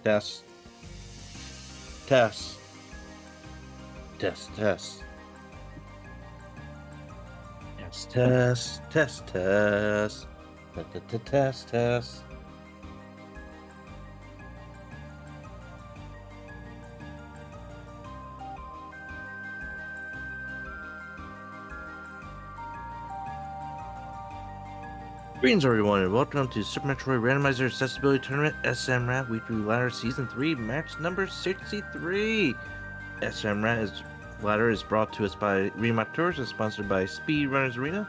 Test. Test. Test. Test. Test. Test. Test. Test. Test. Test. Greetings, everyone, and welcome to Super Metroid Randomizer Accessibility Tournament SMRAT Weekly Ladder Season 3, match number 63. SMRAT ladder is brought to us by Remake Tours and sponsored by Speedrunners Arena.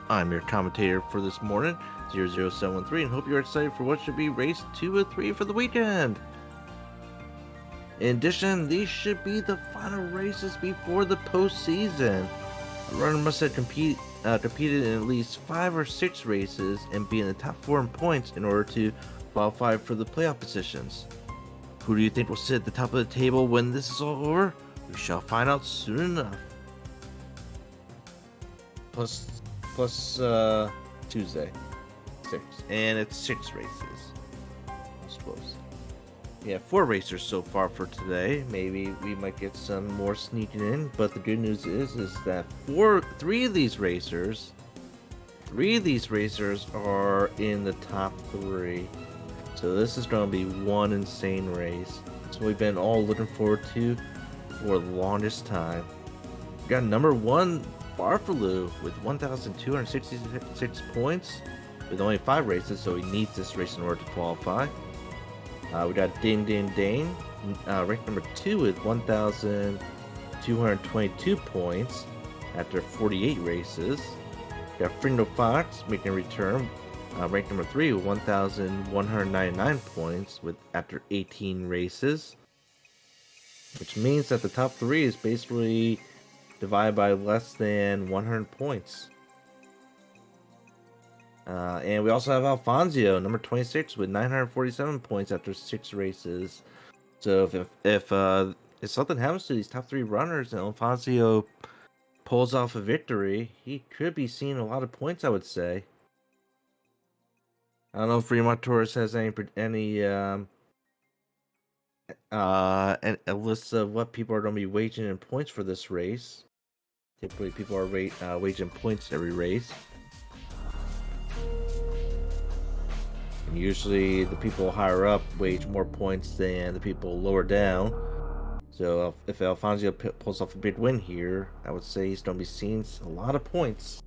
I'm your commentator for this morning, 00713, and hope you're excited for what should be race 2 of 3 for the weekend. In addition, these should be the final races before the postseason. The runner must have competed in at least 5 or 6 races and be in the top 4 in points in order to qualify for the playoff positions. Who do you think will sit at the top of the table when this is all over? We shall find out soon enough. Plus Tuesday, 6, and it's 6 races. I suppose. Yeah, 4 racers so far for today. Maybe we might get some more sneaking in, but the good news is that 3 of these racers are in the top 3. So this is going to be one insane race. It's what we've been all looking forward to for the longest time. We got number 1 Farfalu with 1,266 points with only 5 races, so he needs this race in order to qualify. We got Ding Ding Dane, ranked number 2 with 1,222 points after 48 races. We got Frindo Fox making a return, ranked number 3 with 1,199 points after 18 races. Which means that the top 3 is basically divided by less than 100 points. And we also have Alfonso, number 26, with 947 points after 6 races. So if something happens to these top 3 runners and Alfonso pulls off a victory, he could be seeing a lot of points, I would say. I don't know if Remake Tours has any a list of what people are going to be waging in points for this race. Typically, people are waging points every race. And usually, the people higher up wage more points than the people lower down. So, if Alfonso pulls off a big win here, I would say he's going to be seeing a lot of points.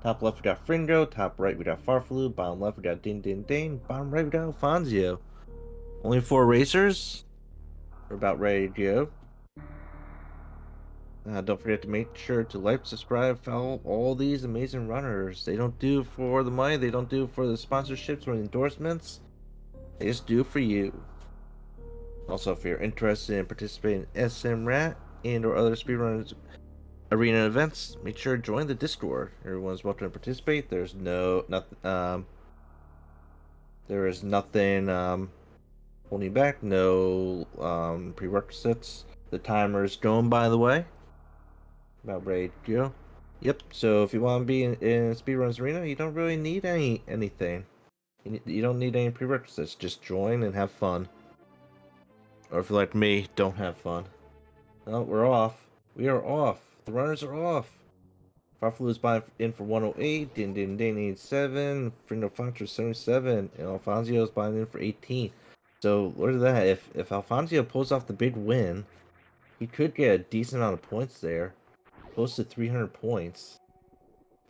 Top left, we got Frindo. Top right, we got Farfalu. Bottom left, we got Ding Ding Dane. Bottom right, we got Alfonso. Only 4 racers. We're about ready to go. Don't forget to make sure to like, subscribe, follow all these amazing runners. They don't do it for the money. They don't do it for the sponsorships or endorsements. They just do it for you. Also, if you're interested in participating in SMRAT and or other speedrunners arena events, make sure to join the Discord. Everyone's welcome to participate. There is nothing holding you back. No prerequisites. The timer's going, by the way. About ready to go. Yep, so if you want to be in Speedrunners Arena, you don't really need anything. You don't need any prerequisites. Just join and have fun. Or if you're like me, don't have fun. Oh, we're off. We are off. The runners are off. Farfalu's in for 108, Din Din Din 87, Frindo Fox for 77, and Alfonso's buying in for 18. So look at that. If Alfonso pulls off the big win, he could get a decent amount of points there. Close to 300 points.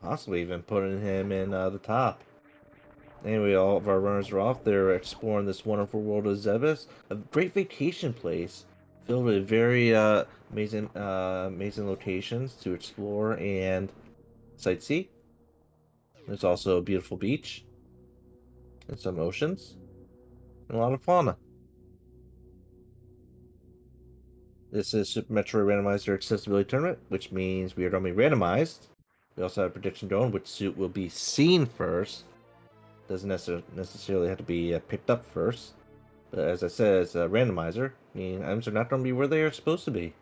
Possibly even putting him in the top. Anyway, all of our runners are off. They're exploring this wonderful world of Zebes. A great vacation place filled with very amazing locations to explore and sightsee. There's also a beautiful beach and some oceans and a lot of fauna. This is Super Metroid Randomizer Accessibility Tournament, which means we are going to be randomized. We also have a prediction going, which suit will be seen first. Doesn't necessarily have to be picked up first. But as I said, it's a randomizer, meaning items are not going to be where they are supposed to be.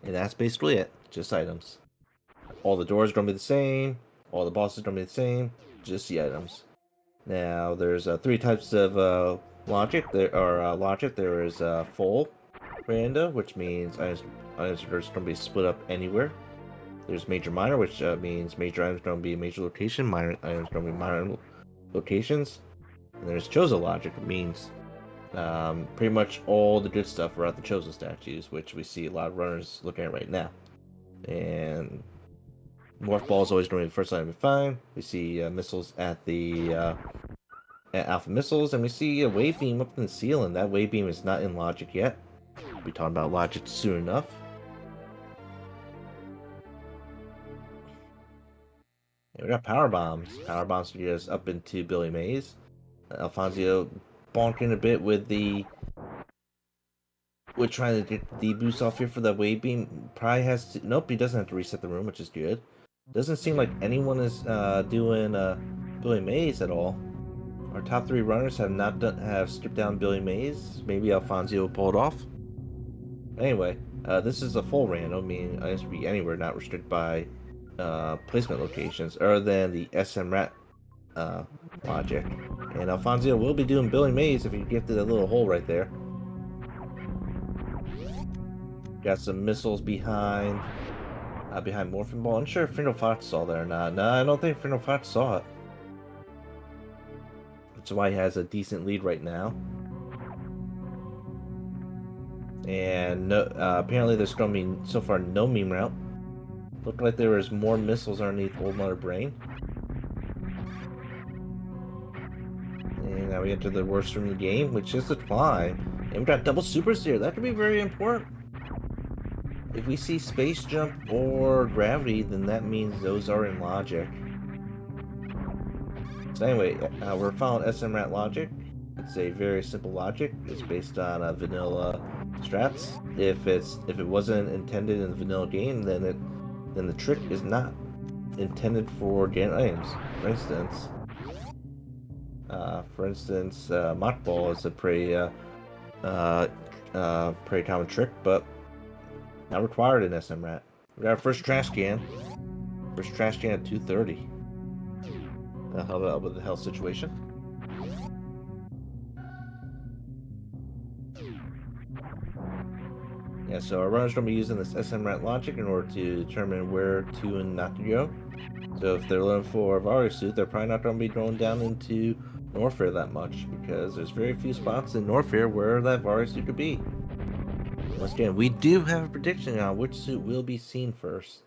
And that's basically it. Just items. All the doors are going to be the same. All the bosses are going to be the same. Just the items. Now, there's 3 types of logic, there is full random, which means items are just going to be split up anywhere. There's major minor, which means major items don't be major location, minor items don't be minor locations. And there's Chozo logic, it means pretty much all the good stuff are at the Chozo statues, which we see a lot of runners looking at right now. And Morph Ball is always going to be the first item we find. We see missiles at the at Alpha Missiles, and we see a wave beam up in the ceiling. That wave beam is not in logic yet. We'll be talking about logic soon enough. And we got power bombs. Power bombs to get us up into Billy Mays. Alfonso bonking a bit with trying to get the boost off here for the wave beam. Probably has to. Nope, he doesn't have to reset the room, which is good. Doesn't seem like anyone is doing Billy Mays at all. Our top three runners have stripped down Billy Mays. Maybe Alfonso will pull it off. Anyway, this is a full random, meaning items can be anywhere, not restricted by placement locations, other than the SMRAT logic. And Alfonso will be doing Billy Mays if he gifted a little hole right there. Got some missiles behind Morphin Ball. I'm sure if Frino Fox saw that or not. No, I don't think Frino Fox saw it. That's why he has a decent lead right now. And no, apparently there's going to be, so far, no meme route. Looked like there was more missiles underneath Old Mother Brain. And now we enter the worst room in the game, which is the climb. And we got double supers here. That could be very important. If we see space jump or gravity, then that means those are in logic. So anyway, we're following SMRAT logic. It's a very simple logic. It's based on vanilla strats. If it wasn't intended in the vanilla game, then the trick is not intended for Janet items. For instance, Mock Ball is a pretty common trick, but not required in SMRAT. We got our first trash can. First trash can at 2:30. How about with the health situation? Yeah, so our runner's going to be using this SMRAT logic in order to determine where to and not to go. So if they're looking for a Vario suit, they're probably not going to be going down into Norfair that much, because there's very few spots in Norfair where that Vario suit could be. Once again, we do have a prediction on which suit will be seen first.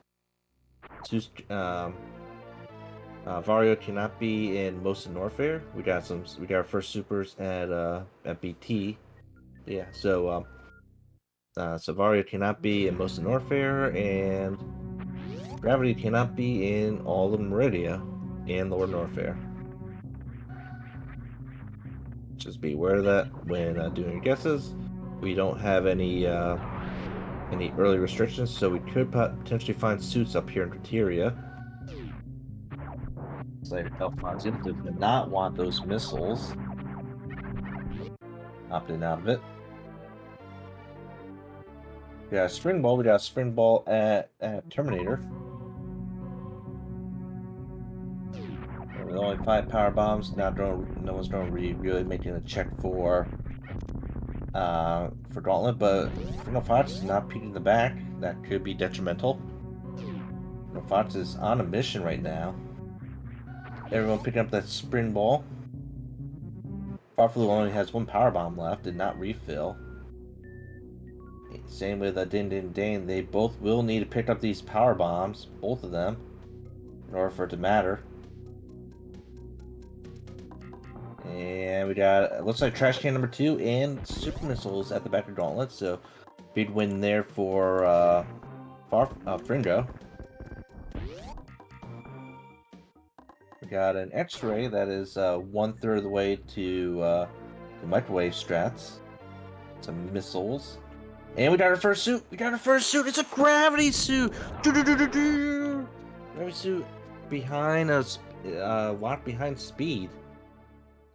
Vario cannot be in most of Norfair. We got our first supers at BT. Yeah, so Vario cannot be in most of Norfair, and Gravity cannot be in all of Meridia and Lower Norfair. Just be aware of that when doing your guesses. We don't have any early restrictions, so we could potentially find suits up here in Criteria. Like Alfonso does not want those missiles. Opting out of it. We got a Spring Ball. We got a Spring Ball at Terminator. With only 5 power bombs, no one's going to be really making a check for Gauntlet, but Frino Fox is not peeking in the back. That could be detrimental. Frino Fox is on a mission right now. Everyone picking up that Spring Ball. Farflu only has 1 power bomb left, did not refill. Same with Din Din Dane. They both will need to pick up these power bombs, both of them, in order for it to matter. And we got, looks like trash can number 2 and super missiles at the back of Gauntlet, so big win there for Fringo. We got an X-ray that is 1/3 of the way to the microwave strats. Some missiles. And we got our first suit! It's a gravity suit! Gravity suit behind us, locked behind speed.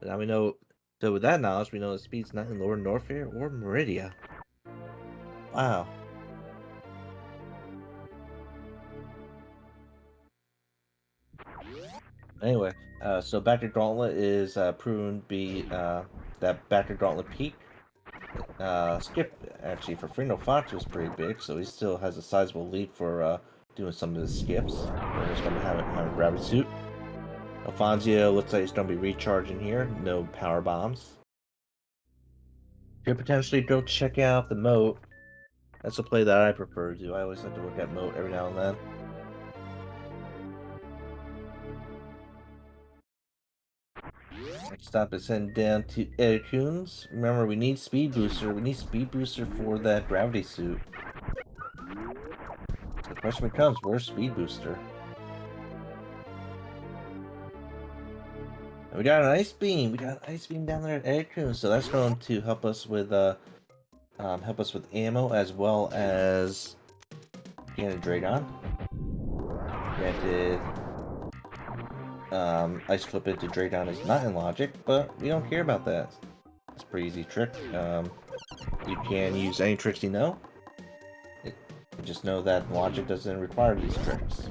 Now we know, so with that knowledge, we know that speed's not in Lower Norfair or Meridia. Wow. Anyway, so back to Gauntlet is proven to be that back of Gauntlet Peak. Skip, actually, for Frino Fox was pretty big, so he still has a sizable lead for doing some of his skips. Frino's going to have a gravity suit. Alfonso looks like he's going to be recharging here. No power bombs. Could potentially go check out the moat. That's a play that I prefer to do. I always like to look at moat every now and then. Next stop is heading down to Erikuns. Remember, we need speed booster. We need speed booster for that gravity suit. So the question becomes, where's speed booster? And we got an ice beam. We got an ice beam down there at Erikuns, so that's going to help us with ammo as well as getting a Dragon. Granted, Ice Clip into Dragon is not in logic, but we don't care about that. It's a pretty easy trick. You can use any tricks you know. Just know that logic doesn't require these tricks.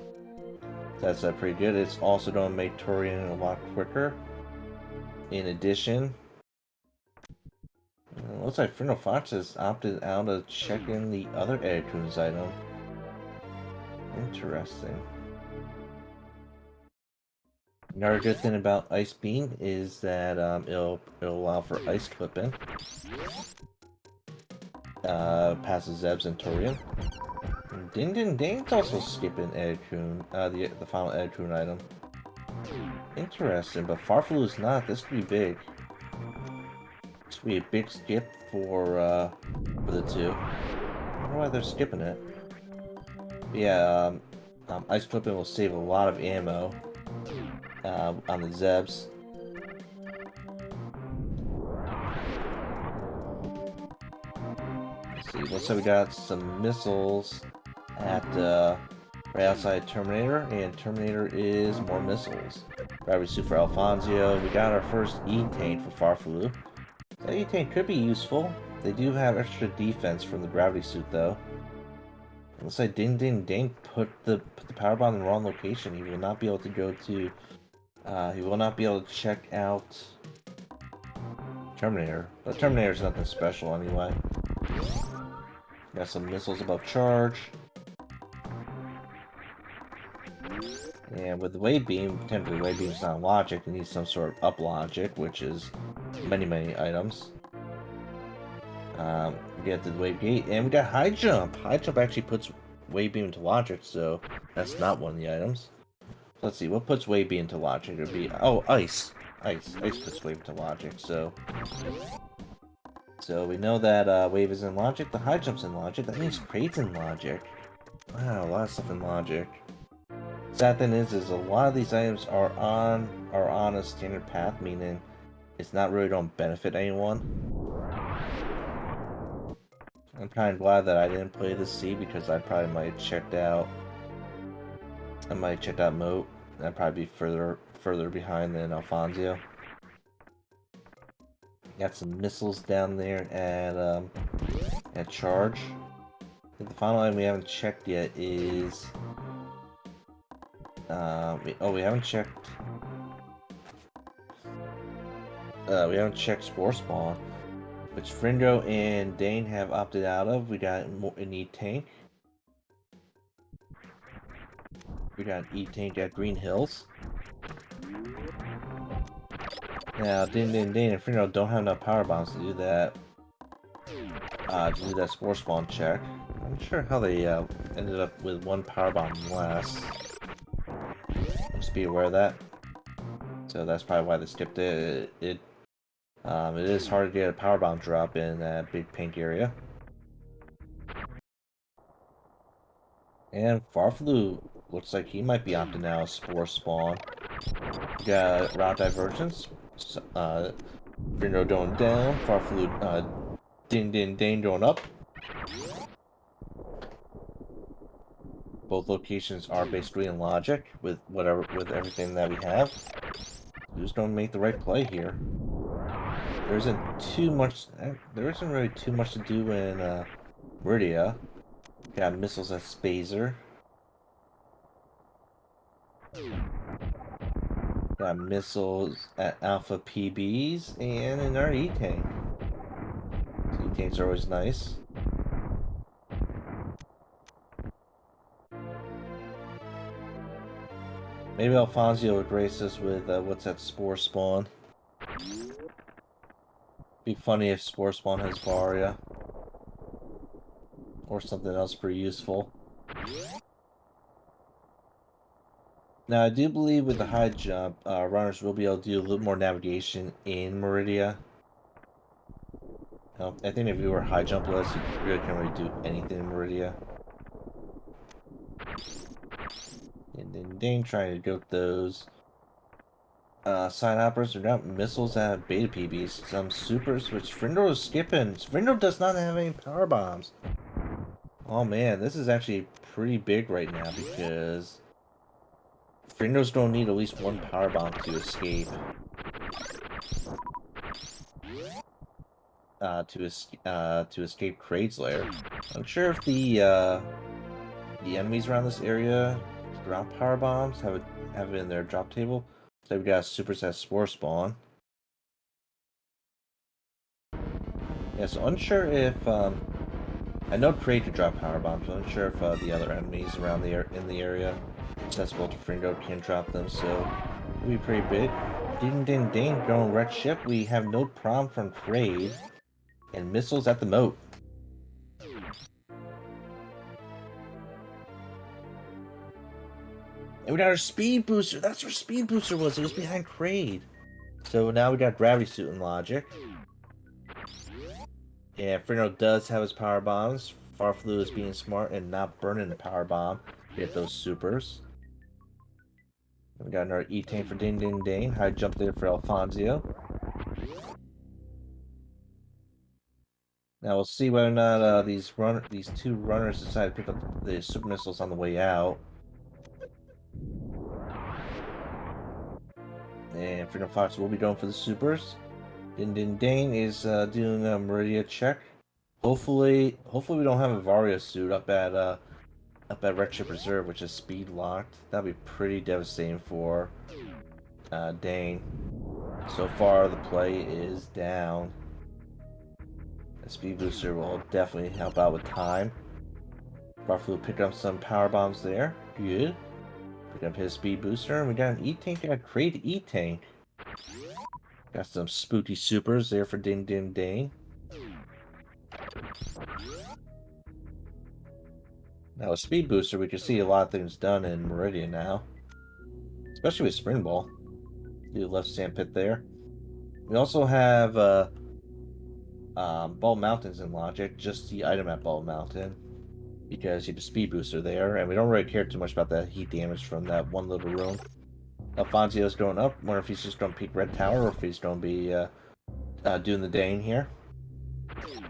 That's pretty good. It's also going to make Torian a lot quicker. In addition, looks like Frino Fox has opted out of checking the other Erikuns item. Interesting. Another good thing about Ice Beam is that it'll allow for ice clipping. Passes Zebs and Torian. And Ding Ding Ding's also skipping Erikun, the final Erikun item. Interesting, but Farflu is not. This could be big. This could be a big skip for the two. I don't know why they're skipping it. But yeah, Ice Clipping will save a lot of ammo on the Zebs. Let's see, looks like we got some missiles at right outside Terminator, and Terminator is more missiles. Gravity suit for Alfonso. We got our first E-Tank for Farflu. That E-Tank could be useful. They do have extra defense from the gravity suit, though. It looks like Ding Ding Ding put the power bomb in the wrong location. He will not be able to go to. He will not be able to check out Terminator. But Terminator's nothing special anyway. Got some missiles above charge. And with the wave beam, technically wave beam's not logic. It needs some sort of up logic, which is many items. We get the wave gate, and we got high jump. High jump actually puts wave beam into logic, so that's not one of the items. Let's see, what puts wave beam into logic? It would be ice. Ice puts wave into logic. So we know that wave is in logic. The high jump's in logic. That means crate's in logic. Wow, a lot of stuff in logic. Sad thing is a lot of these items are on a standard path, meaning it's not really going to benefit anyone. I'm kind of glad that I didn't play the C because I probably might have checked out. I might have checked out Moat. I'd probably be further behind than Alfonso. Got some missiles down there at charge. I think the final item we haven't checked yet is. We haven't checked. We haven't checked Spore Spawn, which Frindo and Dane have opted out of. We got an E-Tank. We got an E-Tank at Green Hills. Now, Dane and Frindo don't have enough power bombs to do that. Spore Spawn check. I'm not sure how they ended up with one power bomb less. Just be aware of that. So that's probably why they skipped it. It is hard to get a power bomb drop in that big pink area. And Farflu looks like he might be opting out of Spore Spawn. We got Route Divergence. Frindo going down. Farflu Ding Ding Ding going up. Both locations are basically in logic with everything that we have. We're just gonna make the right play here. There isn't really too much to do in Meridia. Got missiles at Spazer. Got missiles at Alpha PBs and in our E-Tank. E-Tanks are always nice. Maybe Alfonso would grace us with, what's that, Spore Spawn? Be funny if Spore Spawn has Varia. Or something else pretty useful. Now, I do believe with the high jump, runners will be able to do a little more navigation in Meridia. I think if you were high jumpless, you really can't really do anything in Meridia. And then Dane trying to go with those side hoppers. They're not missiles that have beta PBs. Some supers, which Frindo is skipping. Frindo does not have any power bombs. Oh man, this is actually pretty big right now because Frindo's gonna need at least one power bomb to escape. To escape Kraid's lair. I'm sure if the enemies around this area drop power bombs, have it in their drop table. So we've got a superset spore spawn. Yeah, so unsure if I know Kraid could drop power bombs, but unsure if the other enemies around in the area accessible to Fringo can drop them. So it'll be pretty big. Ding ding ding, going wreck ship. We have no problem from Kraid. And missiles at the moat. And we got our speed booster. That's where speed booster was. It was behind Kraid. So now we got gravity suit and logic. Yeah, Frino does have his power bombs. Farflu is being smart and not burning the power bomb to get those supers. We got another E-Tank for Ding Ding Ding. High jump there for Alfonso. Now we'll see whether or not these two runners decide to pick up the super missiles on the way out. And Freedom Fox will be going for the supers. Din Din Dane is doing a Meridia check. Hopefully we don't have a Varia suit up at Red Ship Reserve, which is speed locked. That'd be pretty devastating for Dane. So far, the play is down. A speed booster will definitely help out with time. Barflu picked up some power bombs there. Good. Picked up his speed booster, and we got an E-Tank. Got a Kraid E-Tank. Got some spooky supers there for Ding Ding Ding. Now, a speed booster, we can see a lot of things done in Meridian now. Especially with Spring Ball. Do the left sandpit there. We also have Ball Mountains in Logic, just the item at Ball Mountain. Because you have a speed booster there, and we don't really care too much about that heat damage from that one little room. Alfonso's going up. Wonder if he's just going to peek Red Tower, or if he's going to be doing the Dane here.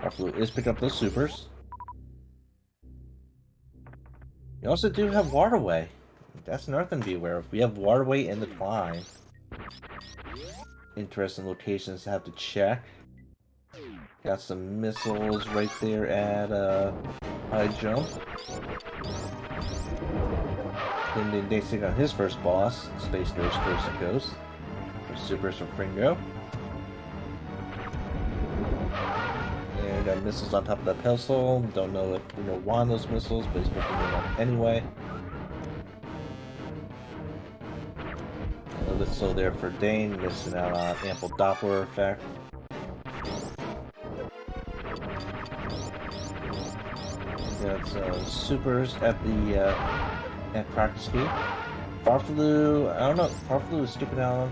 Arflu is picking up those supers. We also do have Waterway. That's another thing to be aware of. We have Waterway in the climb. Interesting locations to have to check. Got some missiles right there at high jump. Then they stick on his first boss, Space Ghost Coast to Coast. Supers from Fringo. And got missiles on top of that pedestal. Don't know if we know why those missiles, but he's picking them up anyway. A missile there for Dane, missing out on ample Doppler effect. Got some supers at the at practice gate. Farflu, I don't know. Farflu is skipping out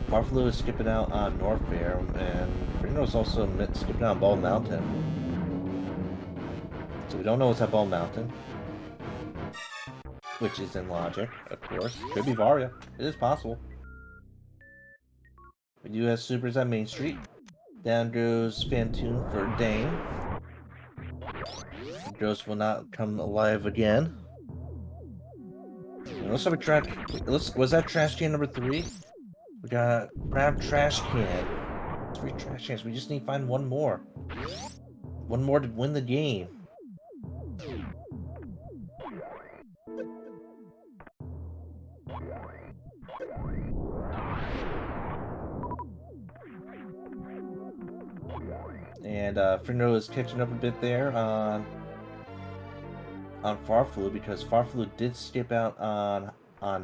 Farflu is skipping out on Norfair, and Frino's also skipping out on Ball Mountain. So we don't know what's at Ball Mountain, which is in Logic, of course. Could be Varia. It is possible. We do have supers at Main Street. Down goes Fantoon for Dane. Ghost will not come alive again. Let's have a trash. Was that trash can number 3? We got grab trash can. 3 trash cans. We just need to find one more. One more to win the game. And Frindo is catching up a bit there on Farflu because Farflu did skip out on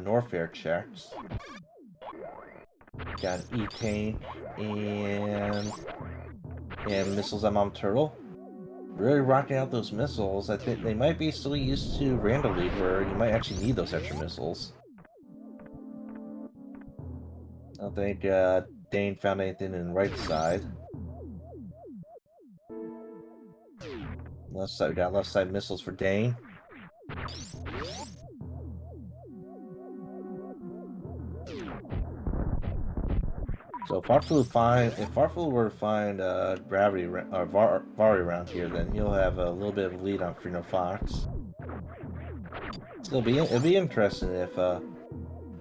Norfair checks. Got an E-Tank and missiles on Mom Turtle. Really rocking out those missiles. I think they might be still used to Randall League where you might actually need those extra missiles. I don't think Dane found anything in the right side. Left side, we got left side missiles for Dane. So if Farflu were to find Gravity or Vari around here, then he'll have a little bit of a lead on Freno Fox. It'll be interesting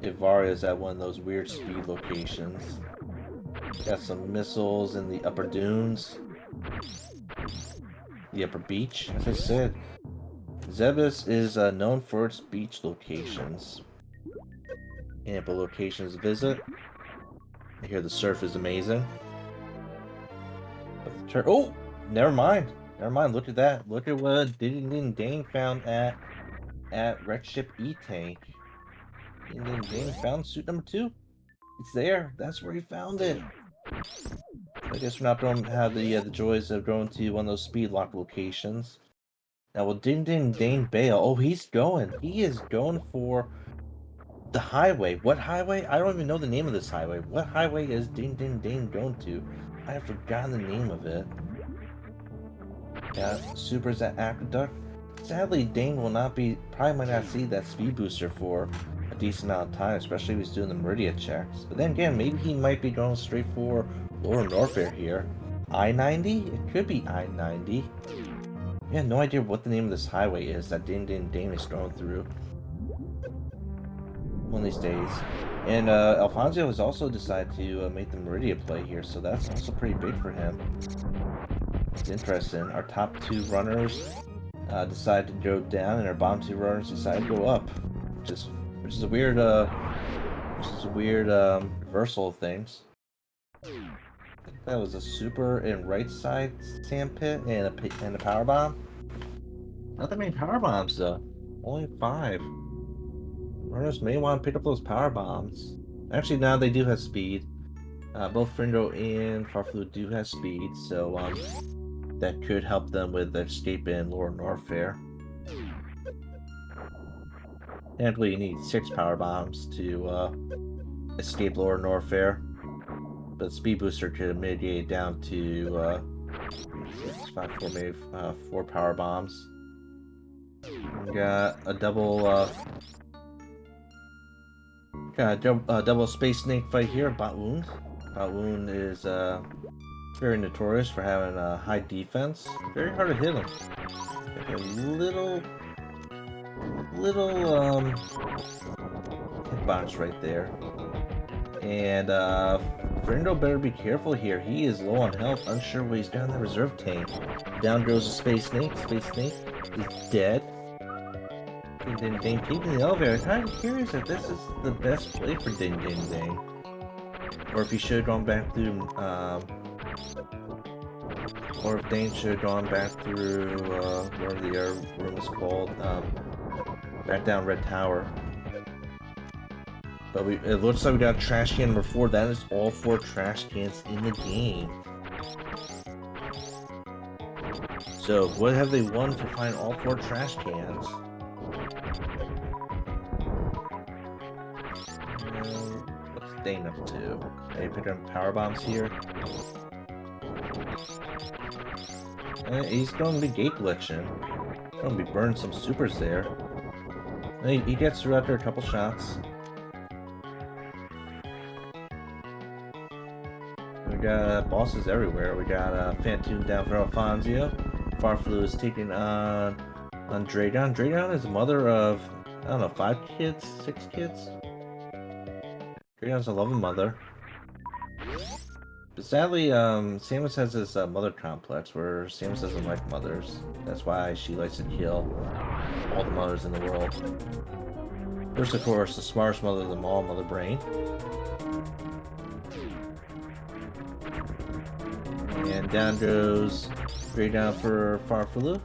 if Vari is at one of those weird speed locations. Got some missiles in the upper dunes, the upper beach. As I said, Zebus is known for its beach locations. Ample locations to visit. I hear the surf is amazing. But the oh, never mind. Never mind. Look at that. Look at what Dane found at Wreck Ship E-Tank. Dane found suit number 2. It's there. That's where he found it. I guess we're not going to have the joys of going to one of those speed lock locations. Now, will Dane bail? Oh, he's going. He is going for the highway. What highway? I don't even know the name of this highway. What highway is Dane going to? I have forgotten the name of it. Yeah, Super's at Aqueduct. Sadly, Dane will probably might not see that speed booster for a decent amount of time, especially if he's doing the Meridia checks. But then again, maybe he might be going straight for Lower Norfair here. I-90? It could be I-90. Yeah, no idea what the name of this highway is that Dane is going through. One of these days. And Alfonso has also decided to make the Meridia play here, so that's also pretty big for him. It's interesting. Our top 2 runners decide to go down, and our bottom 2 runners decide to go up, which is a weird reversal of things. I think that was a super and right side sand pit and a power bomb. Not that many power bombs though. Only 5. Runners may want to pick up those power bombs. Actually, now they do have speed. Both Frindo and Farflu do have speed, so that could help them with escape in Lower Norfair. Technically, you need 6 power bombs to escape Lower Norfair, but Speed Booster could mitigate down to 6, 5, 4, maybe 4 power bombs. We got a double Space Snake fight here. Baoon is very notorious for having a high defense. Very hard to hit him. Like a little hitbox right there. And Frindo better be careful here. He is low on health, unsure what he's got in the reserve tank. Down goes the Space Snake. Space Snake is dead. Ding Ding keeping the elevator. I'm kind of curious if this is the best play for Ding Ding. Or if he should have gone back through, or if Dane should have gone back through, whatever the air room is called, back down Red Tower. But it looks like we got trash can number 4. That is all 4 trash cans in the game. So, what have they won for finding all 4 trash cans? What's Dane up to? Maybe pick up power bombs here. He's going to be gate glitching. He's going to be burning some supers there. He gets through after a couple shots. We got bosses everywhere. We got Phantom down for Alfonso. Farflu is taking on Dragon. Dragon is the mother of, I don't know, 5 kids? 6 kids? Dragon's a loving mother. But sadly, Samus has this mother complex where Samus doesn't like mothers. That's why she likes to kill all the mothers in the world. First, of course, the smartest mother of them all, Mother Brain. And And down goes straight down for Farfalu.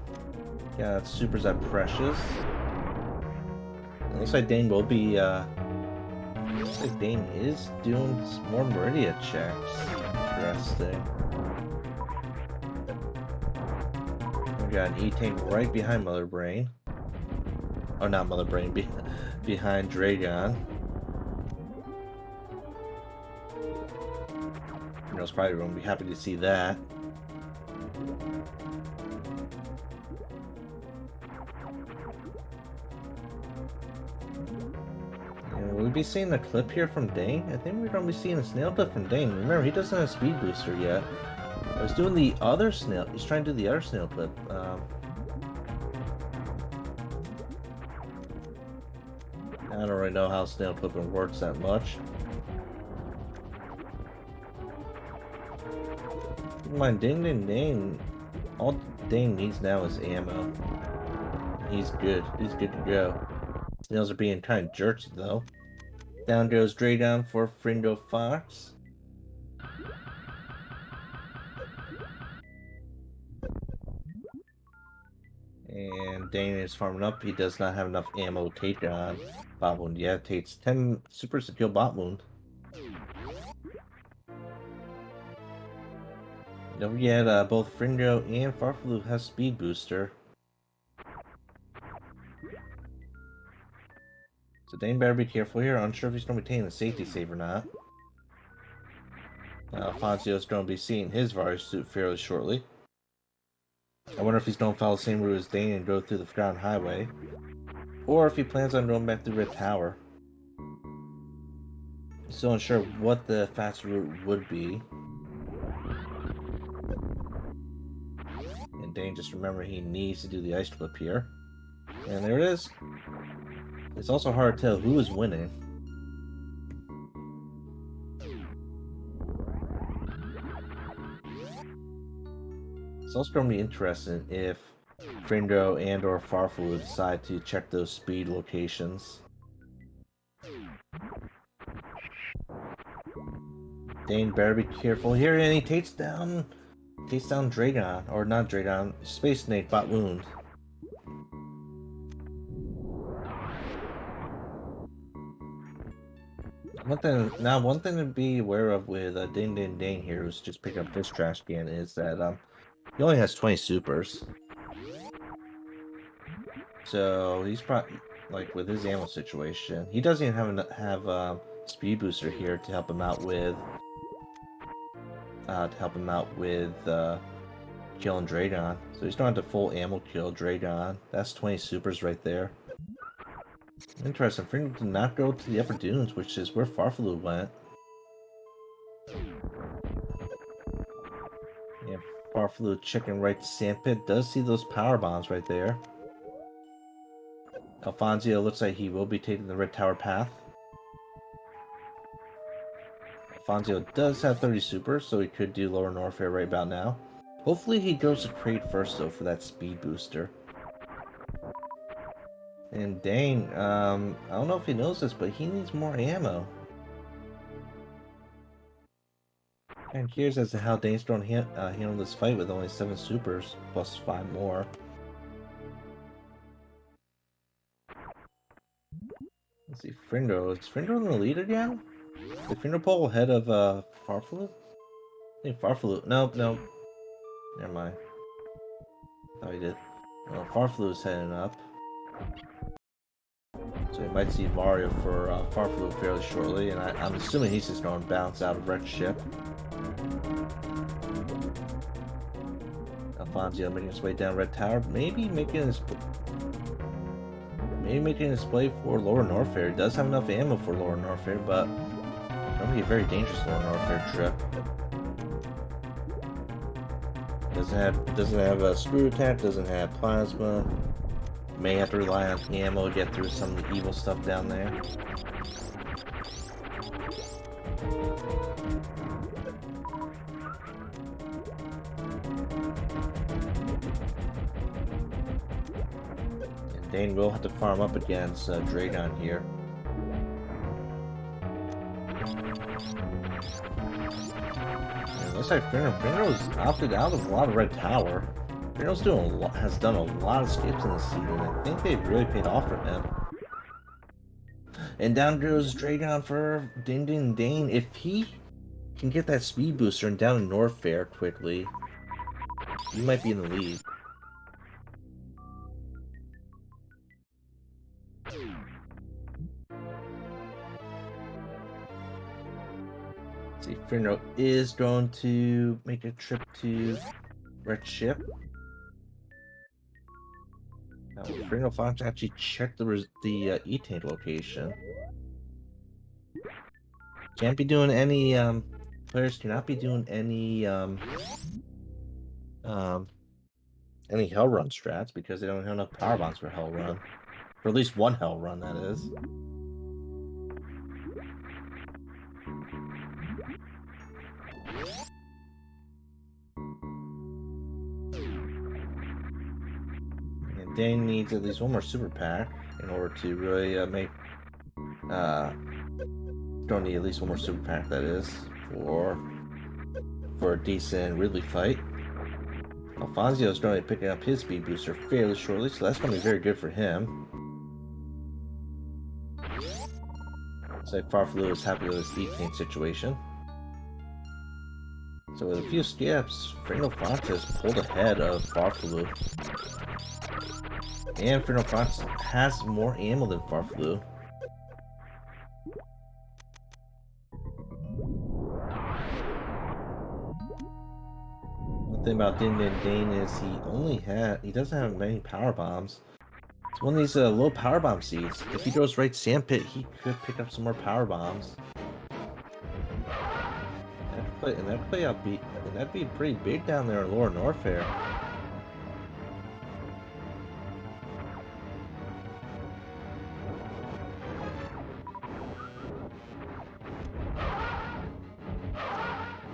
Got supers at Precious. It looks like Dane will be, looks like Dane is doing more Meridia checks. Interesting. We got an E-Tank right behind Mother Brain. Oh, not Mother Brain, behind Dragon. You know, it's probably going to be happy to see that. And will we be seeing a clip here from Dane? I think we're going to be seeing a snail clip from Dane. Remember, he doesn't have a speed booster yet. I was doing the other snail. He's trying to do the other snail clip. I don't really know how snail clipping works that much. Keep in mind, Dane. All Dane needs now is ammo. He's good. He's good to go. Snails are being kind of jerks though. Down goes Draydon for Frindo Fox. And Dane is farming up. He does not have enough ammo to take on Bot Wound. Yeah, it takes 10 supers to kill Bot Wound. Don't forget, both Frindo and Farfalu have Speed Booster. So Dane better be careful here. Unsure if he's going to be taking the safety save or not. Alfonsio's going to be seeing his virus suit fairly shortly. I wonder if he's going to follow the same route as Dane and go through the Forgotten Highway. Or if he plans on going back to Red Tower. Still unsure what the fast route would be. And Dane, just remember he needs to do the ice clip here. And there it is. It's also hard to tell who is winning. It's also going to be interesting if Frindo and or Farfalu decide to check those speed locations. Dane better be careful here, and he takes down Dragon, or not Dragon, Space Snake Bot Wound. One thing to be aware of with Dane here, who's just picking up this trash can, is that he only has 20 supers. So he's probably, like, with his ammo situation, he doesn't even have speed booster here to help him out with killing Dragon. So he's going to have to full ammo kill Dragon. That's 20 supers right there. Interesting. Frindo did not go to the upper dunes, which is where Farfalu went. Yeah, Farfalu checking right to Sandpit. Does see those power bombs right there. Alfonso looks like he will be taking the Red Tower path. Alfonso does have 30 supers, so he could do Lower Norfair right about now. Hopefully he goes to Crate first, though, for that speed booster. And Dane, I don't know if he knows this, but he needs more ammo. I'm curious as to how Dane's going to handle this fight with only 7 supers, plus 5 more. Let's see, Frindo. Is Frindo in the lead again? Did Frindo pull ahead of Farfalu? I think Farfalu. Nope. Never mind. I thought he did. Well, Farfalu's heading up. So we might see Vario for Farfalu fairly shortly, and I'm assuming he's just going to bounce out of Wrecked Ship. Alfonso making his way down Red Tower, maybe making his play for Lower Norfair. He does have enough ammo for Lower Norfair, but it's going to be a very dangerous Lower Norfair trip. Doesn't have a screw attack, doesn't have plasma. May have to rely on ammo to get through some of the evil stuff down there. And Dane will have to farm up against Dragon here. And it Looks like Finro's opted out of a lot of Red Tower. Finro's doing a lot, has done a lot of skips in this season. I think they've really paid off for him. And down goes Dragon for Ding Ding Dane. If he can get that speed booster and down North Fair quickly, he might be in the lead. Let's see, Finro is going to make a trip to Red Ship. Now, Finro Fox actually checked the E-Tank location. Can't be doing any, players cannot be doing any Hell Run strats because they don't have enough power bombs for Hell Run. For at least one Hell Run, that is. And Dane needs at least one more Super Pack in order to really make, don't need at least one more Super Pack, that is, for a decent Ridley fight. Alfonso is going to be picking up his speed booster fairly shortly, so that's going to be very good for him. Looks like Farflu is happy with his E-Tank situation. So with a few skips, Freno Fox has pulled ahead of Farflu. And Freno Fox has more ammo than Farflu. One thing about Din Din Dane is he doesn't have many power bombs. It's one of these low power bomb seeds. If he goes right Sandpit, he could pick up some more power bombs. And that'd be pretty big down there in Lower Norfair.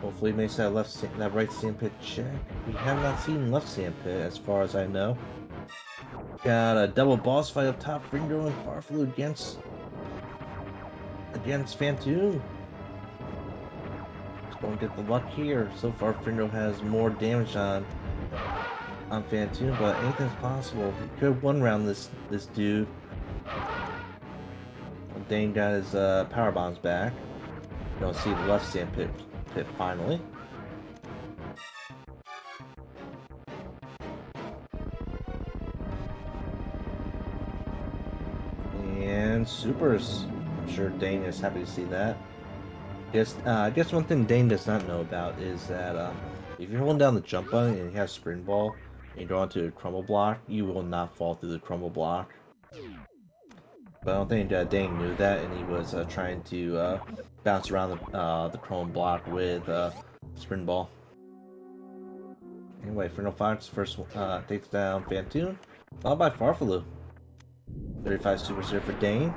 Hopefully he makes that right Sandpit check. We have not seen left Sandpit as far as I know. Got a double boss fight up top, Fringo and Farflu against Phantoon. Just don't get the luck here. So far Fringo has more damage on Phantoon, but anything's possible. He could one round this dude. Dane got his power bombs back. You don't see the left Sandpit finally. And supers. I'm sure Dane is happy to see that. I guess one thing Dane does not know about is that if you're holding down the jump button and you have Spring Ball and you go onto a crumble block, you will not fall through the crumble block. But I don't think Dane knew that, and he was trying to bounce around the chrome block with Spring Ball. Anyway, Fernal Fox first takes down Phantoon, followed by Farfaloo. 35 Super Zero for Dane.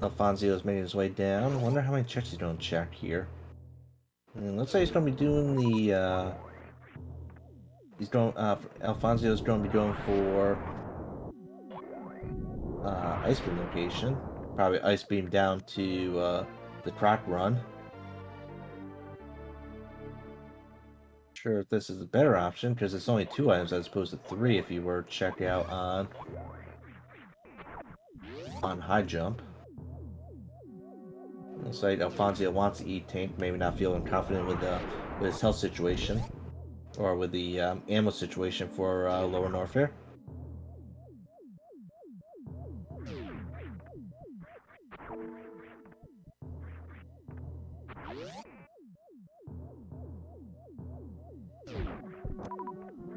Alfonso is making his way down. I wonder how many checks he's going to check here. And looks like he's going to be doing the... Alfonso is going to be going for... Ice Beam location. Probably Ice Beam down to the Croc Run. Sure if this is a better option, because it's only 2 items as opposed to 3 if you were to check out on High Jump. Looks like Alfonso wants to eat Tank, maybe not feeling confident with his health situation, or with the ammo situation for Lower Norfair.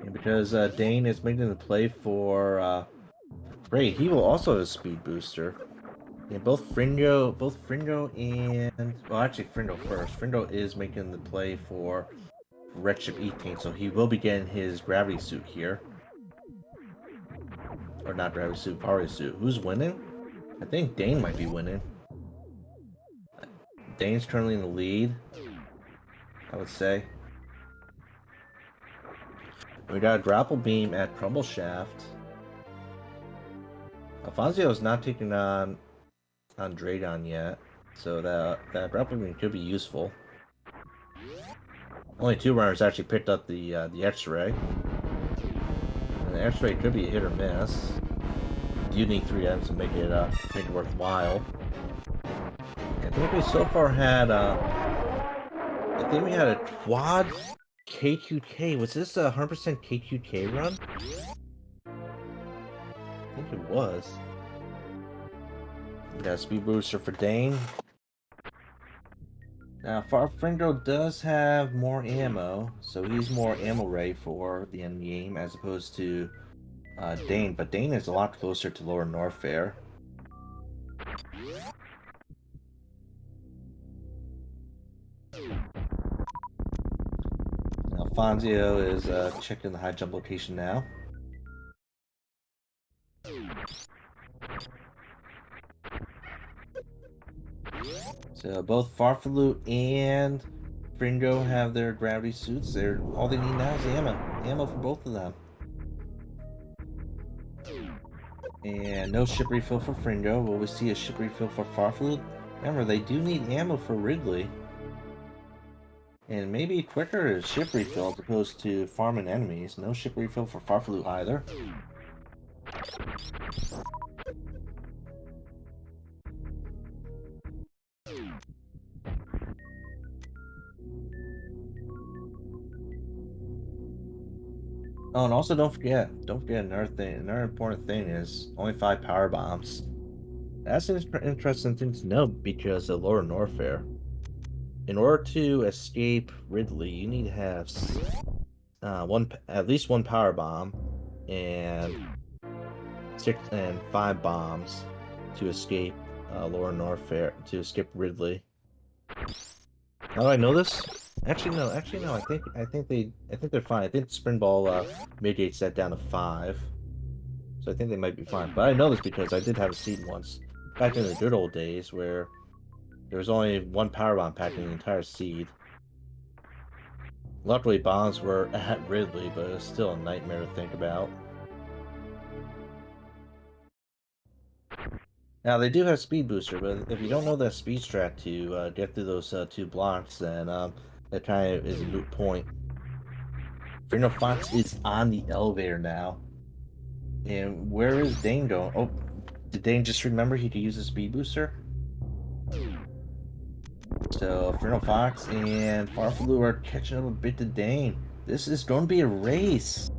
And because Dane is making the play for Ray, he will also have a speed booster. And both Fringo and... Well, actually, Fringo first. Fringo is making the play for Red Ship E-Tank, so he will be getting his gravity suit here. Or not gravity suit, power suit. Who's winning? I think Dane might be winning. Dane's currently in the lead, I would say. We got a grapple beam at Crumble Shaft. Alfonso is not taking on Dragon yet, so that grapple beam could be useful. Only 2 runners actually picked up the X-ray. And the X-ray could be a hit or miss. You need 3 items to make it worthwhile. I think we so far had I think we had a quad KQK. Was this a 100% KQK run? I think it was. We got a speed booster for Dane. Now, Farfringo does have more ammo, so he's more ammo ready for the end game as opposed to Dane, but Dane is a lot closer to Lower Norfair. Alfonso is checking the high jump location now. So both Farfalu and Fringo have their gravity suits. All they need now is ammo. Ammo for both of them. And no ship refill for Fringo. Will we see a ship refill for Farfalu? Remember, they do need ammo for Ridley. And maybe quicker ship refill as opposed to farming enemies. No ship refill for Farfalu either. Oh, and also don't forget another important thing is only 5 power bombs. That's an interesting thing to know because of Lower Norfair. In order to escape Ridley, you need to have at least 1 power bomb and 5 bombs to escape Lower Norfair, to escape Ridley. How do I know this? Actually, no. I think they're fine. I think Spring Ball mitigates that down to 5, so I think they might be fine. But I know this because I did have a seed once, back in the good old days, where there was only 1 power bomb packed in the entire seed. Luckily, bombs were at Ridley, but it was still a nightmare to think about. Now, they do have Speed Booster, but if you don't know that speed strat to get through those 2 blocks, then that kind of is a moot point. Fernando Fox is on the elevator now. And where is Dane going? Oh, did Dane just remember he could use a Speed Booster? So, Fernando Fox and Farfalu are catching up a bit to Dane. This is going to be a race.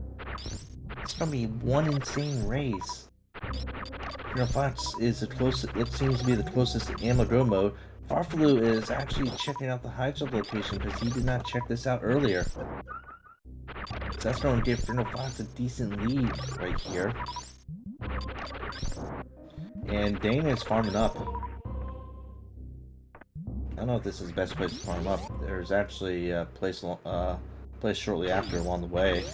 It's going to be one insane race. Fernando Fox is the closest, it seems to be the closest to ammo go mode. Farfalu is actually checking out the high jump location because he did not check this out earlier. So that's going to give Fernando Fox a decent lead right here. And Dane is farming up. I don't know if this is the best place to farm up. There's actually a place shortly after along the way.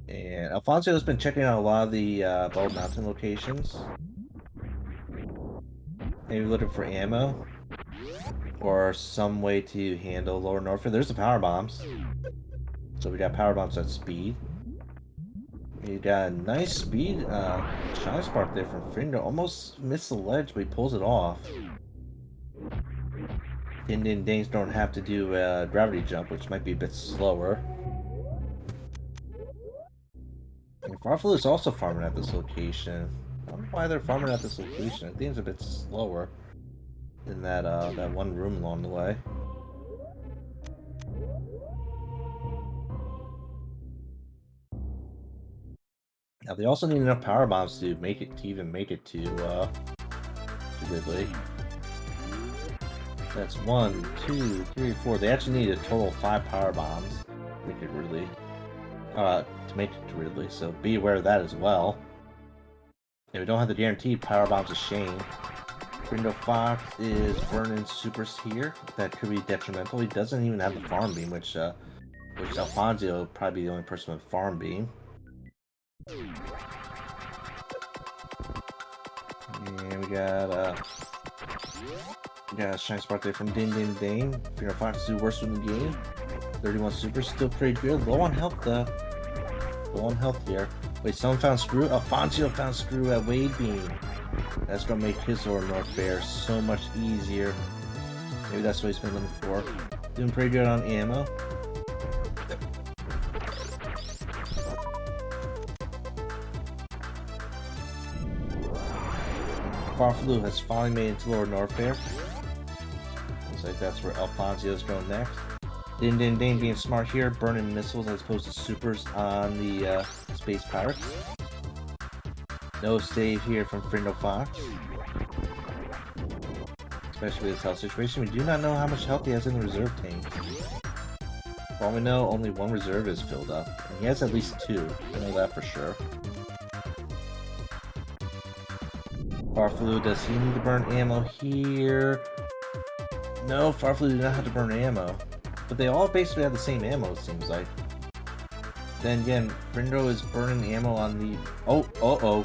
And Alfonso has been checking out a lot of the Bald Mountain locations. Maybe looking for ammo or some way to handle Lower Norfolk. There's the power bombs. So we got power bombs at speed. You got a nice speed shine spark there from Fringo. Almost missed the ledge, but he pulls it off. Indian Danes don't have to do a gravity jump, which might be a bit slower. And Farfalu is also farming at this location. I don't know why they're farming at this location. I think it's a bit slower than that that one room along the way. Now they also need enough power bombs to even make it to Ridley. That's 1, 2, 3, 4. They actually need a total of 5 power bombs to make it to Ridley. So be aware of that as well. If we don't have the guaranteed power bombs, a shame. Fringo Fox is burning supers here. That could be detrimental. He doesn't even have the farm beam, which Alfonso would probably be the only person with farm beam. And we got a shine spark there from Dane. Fringo Fox is worse in the game. 31 super, still pretty good. Low on health though. Low on health here. Wait, someone found Screw? Alfonso found Screw at Wade Beam. That's gonna make his Lord Norfair so much easier. Maybe that's what he's been looking for. Doing pretty good on ammo. Farfelu has finally made it to Lord Norfair. Looks like that's where Alfonsio's going next. Din Din Dane being smart here, burning missiles as opposed to supers on the Space Pirates. No save here from Frindo Fox. Especially with his health situation. We do not know how much health he has in the reserve tanks. For all we know, only one reserve is filled up. And he has at least two. I know that for sure. Farfelu, does he need to burn ammo here? No, Farfelu did not have to burn ammo. But they all basically have the same ammo, it seems like. Then again, Frindo is burning ammo on the... Oh, oh.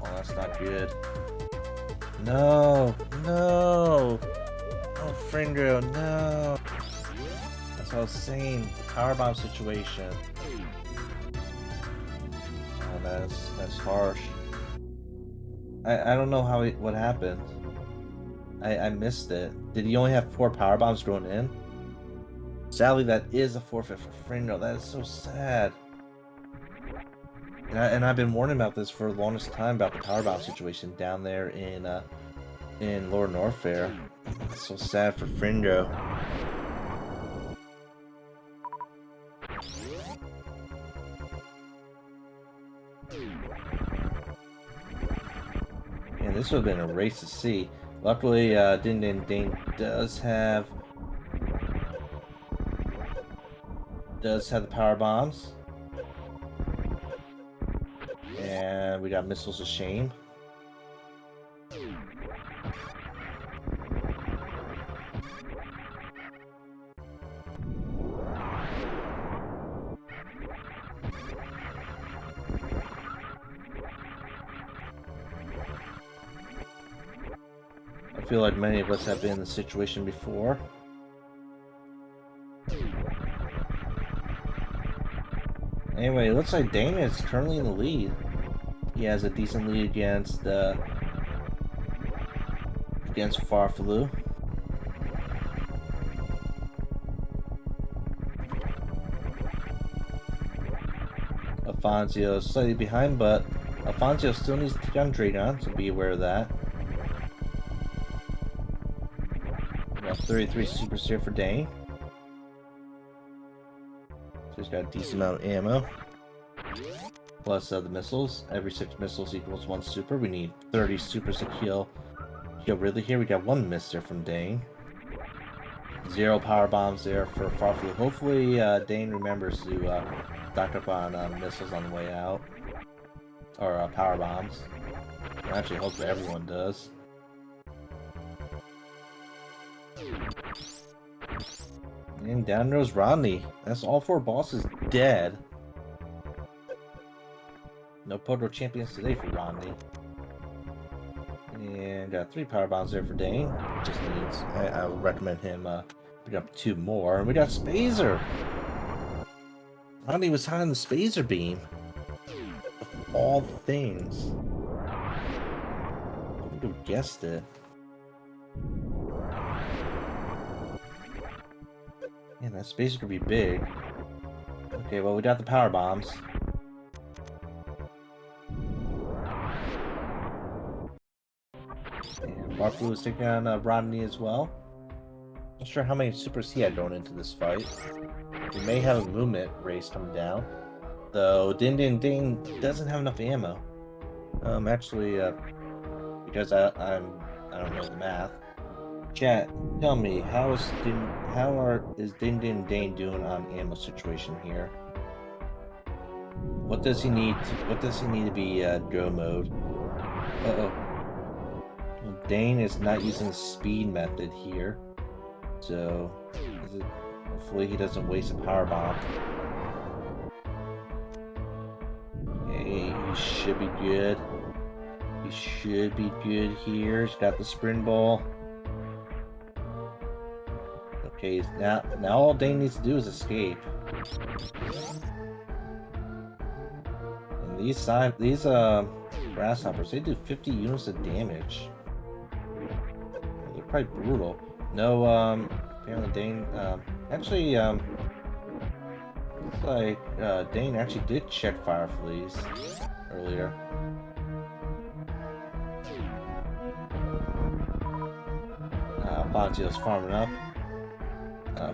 Oh, that's not good. No! Oh, Frindo, no! That's what I was saying. Powerbomb situation. Oh, that's harsh. I don't know what happened. I missed it. Did he only have 4 power bombs going in? Sadly, that is a forfeit for Frindo. That is so sad. And I've been warning about this for the longest time about the power bomb situation down there in Lord Norfair. It's so sad for Frindo. And this would have been a race to see. Luckily, Din Din Dane does have the power bombs, and we got missiles of shame. I feel like many of us have been in this situation before. Anyway, it looks like Dane is currently in the lead. He has a decent lead against Farfelu. Alfonso is slightly behind, but Alfonso still needs to take on Dragon, so be aware of that. We got 33 supers here for Dane. So he's got a decent amount of ammo. Plus the missiles. Every 6 missiles equals 1 super. We need 30 supers to kill Ridley here. We got 1 miss there from Dane. 0 power bombs there for Farfelu. Hopefully Dane remembers to stock up on missiles on the way out. Or power bombs. I actually hope that everyone does. And down goes Rodney. That's all 4 bosses dead. No Proto Champions today for Rodney. And got 3 power bombs there for Dane. Just needs. I would recommend him pick up 2 more. And we got Spazer. Rodney was high on the Spazer beam. Of all things. Who would have guessed it? Man, that Spazer could be big. Okay, well, we got the power bombs. And Farfelu is taking on Rodney as well. Not sure how many supers he had going into this fight. We may have a movement race coming down. Though Din Din Dane doesn't have enough ammo. Actually, because I don't know the math. Chat, tell me, is Din Din Dane doing on ammo situation here? What does he need to be go mode? Uh-oh. Dane is not using the speed method here. So hopefully he doesn't waste a power bomb. Okay, he should be good. He should be good here. He's got the sprint ball. Okay, now all Dane needs to do is escape. And these grasshoppers, they do 50 units of damage. They're quite brutal. No, apparently Dane, actually, looks like Dane actually did check fire fleas earlier. Fonzio's farming up.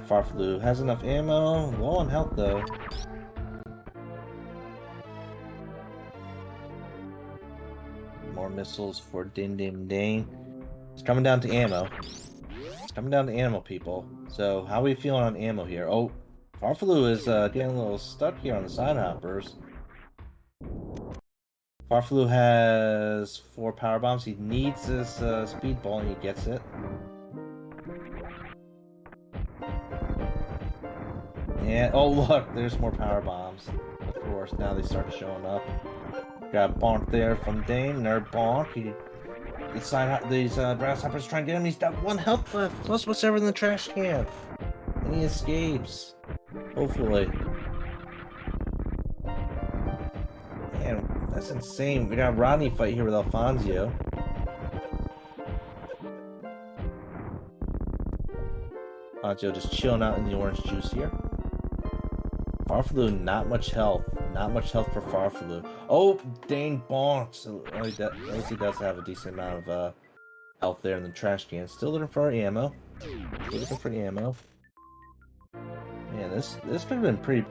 Farflu has enough ammo, low on health though. More missiles for Din Din Dane. It's coming down to ammo. It's coming down to ammo, people. So, how are we feeling on ammo here? Oh, Farflu is getting a little stuck here on the side hoppers. Farflu has 4 power bombs. He needs this speed ball, and he gets it. And oh look, there's more power bombs. Of course, now they start showing up. Got bonk there from Dane. Nerd bonk. These grasshoppers trying to get him. He's got 1 health left, plus whatever in the trash can. And he escapes. Hopefully. Man, that's insane. We got a Rodney fight here with Alfonso. Alfonso just chilling out in the orange juice here. Farflu, not much health. Not much health for Farflu. Oh, Dane bonks. At least he does have a decent amount of health there in the trash can. Still looking for ammo. Still looking for ammo. Man, this could have been pretty.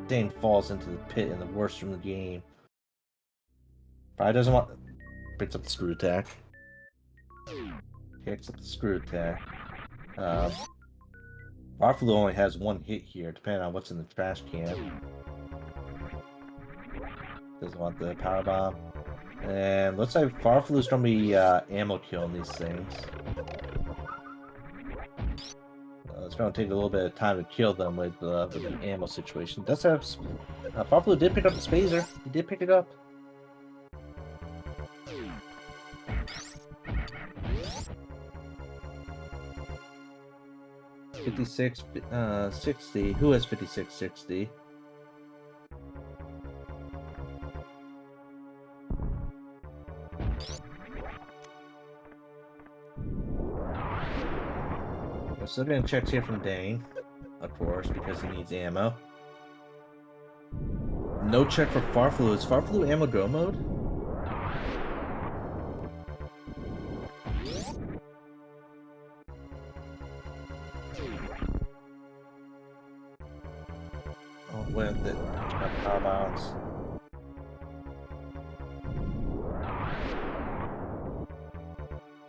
Dane falls into the pit in the worst from the game. Probably doesn't want. Picks up the screw attack. Picks up the screw attack. Farflu only has 1 hit here, depending on what's in the trash can. Doesn't want the power bomb. And looks like Farflu's gonna be ammo killing these things. It's gonna take a little bit of time to kill them with the ammo situation. Does have Farflu did pick up the Spazer. He did pick it up. $56.60. Who has $56.60? We're still getting checks here from Dane, of course, because he needs ammo. No check for Farflu. Is Farflu ammo go mode? Oh, with it. Power bombs.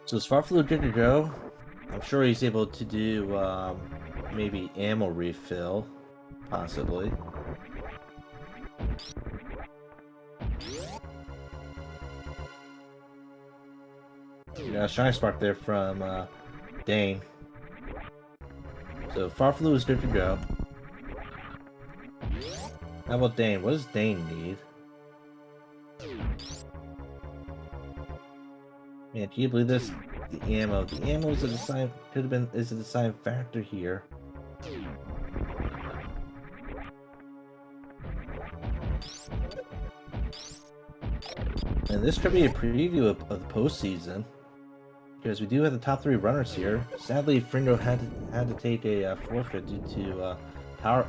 So is Farflu good to go? I'm sure he's able to do maybe ammo refill, possibly. You got a shiny spark there from Dane. So Farflu is good to go. How about Dane? What does Dane need? Man, can you believe this? The ammo. The ammo is a deciding is a deciding factor here. And this could be a preview of the postseason, because we do have the top 3 runners here. Sadly, Frindo had to take a forfeit due to not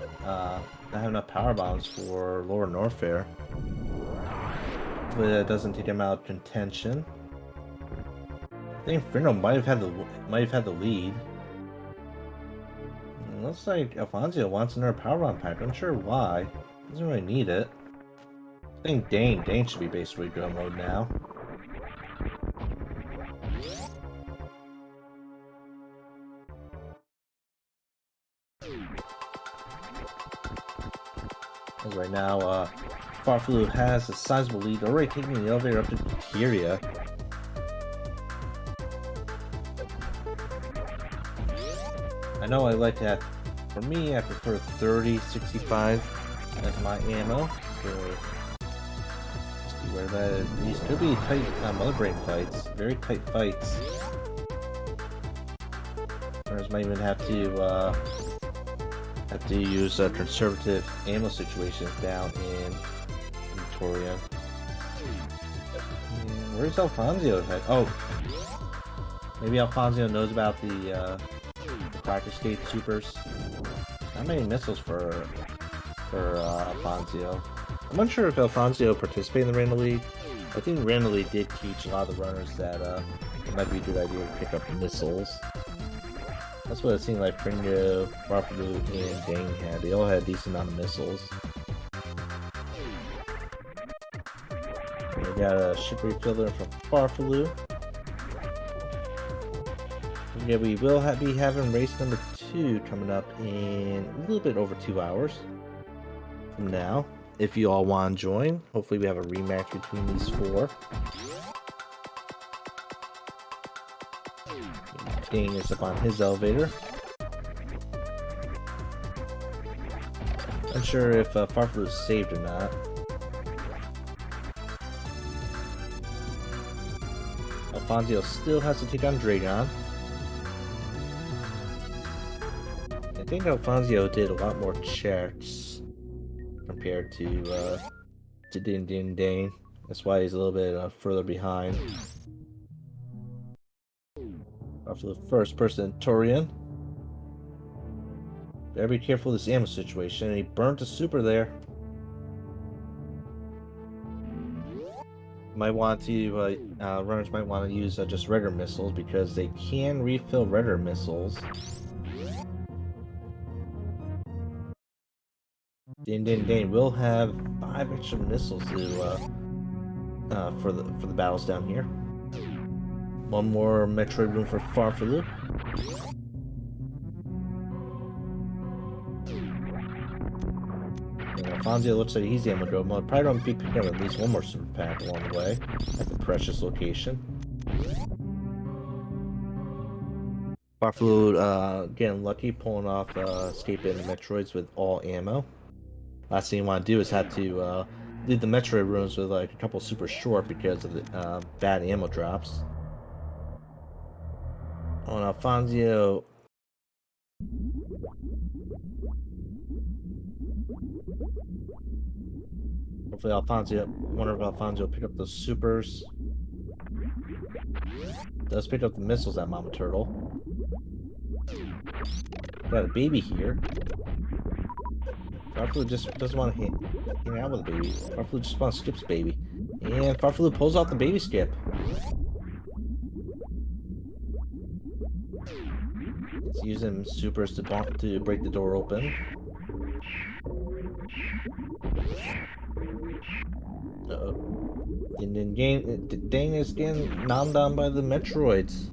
having enough power bombs for Lower Norfair. But that doesn't take him out of contention. I think Frindo might have had the lead. And looks like Alfonso wants another power bomb pack. I'm sure why. Doesn't really need it. I think Dane should be basically go mode now. As right now, Farflu has a sizable lead, already taking the elevator up to Kyria. I know I like to have, for me, I prefer 30-65 as my ammo. So, where that these could be tight Mother Brain fights, very tight fights. Runners might even have to use conservative ammo situations down in Torian. Where's Alfonso head? Oh, maybe Alfonso knows about the practice state supers. Not many missiles for Alfonso. I'm unsure if Alfonso participated in the Randall League. I think Randall League did teach a lot of the runners that it might be a good idea to pick up missiles. That's what it seemed like Pringo, Farfalu, and Dane had. They all had a decent amount of missiles. And we got a ship refiller from Farfalu. Yeah, we will be having race number 2 coming up in a little bit over 2 hours from now. If you all want to join, hopefully we have a rematch between these 4. Dane is up on his elevator. Unsure if Farfalu is saved or not. Alfonso still has to take on Dragon. I think Alfonso did a lot more checks compared to Dane. That's why he's a little bit further behind. For the first person, Torian. Better be careful of this ammo situation. He burnt a super there. Might want to runners might want to use just regular missiles because they can refill regular missiles. Dane will have 5 extra missiles to for the battles down here. One more Metroid room for Farfalu. And Alfonso looks like he's the ammo drone. Well, probably don't be picking up at least one more super pack along the way at the precious location. Farfalu getting lucky, pulling off escaping the Metroids with all ammo. Last thing you want to do is have to leave the Metroid rooms with like a couple super short because of the bad ammo drops. On Alfonso. Hopefully Alfonso, I wonder if Alfonso will pick up those supers. Does pick up the missiles at Mama Turtle. Got a baby here. Farfalu just doesn't want to hang out with the baby. Farfalu just wants to skip baby. And Farfalu pulls out the baby skip. It's using supers to break the door open. Uh-oh. And then Dane is getting nommed on by the Metroids.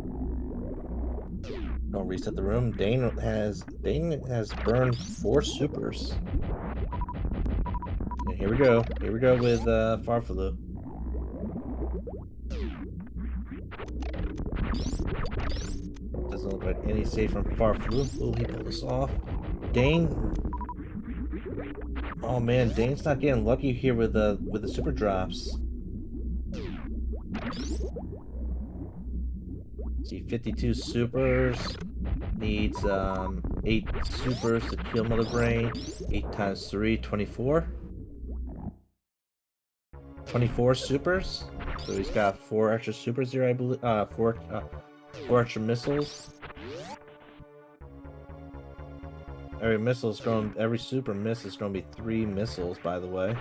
I'll reset the room. Dane has burned 4 supers. And here we go. Here we go with Farfalu. Doesn't look like any save from Farfalu. Will he pull this off? Dane. Oh man, Dane's not getting lucky here with the super drops. See, 52 supers. Needs 8 supers to kill Mother Brain. 8 times 3, 24. 24 supers. So he's got 4 extra supers here, I believe. 4 extra missiles. Every super miss is going to be 3 missiles, by the way.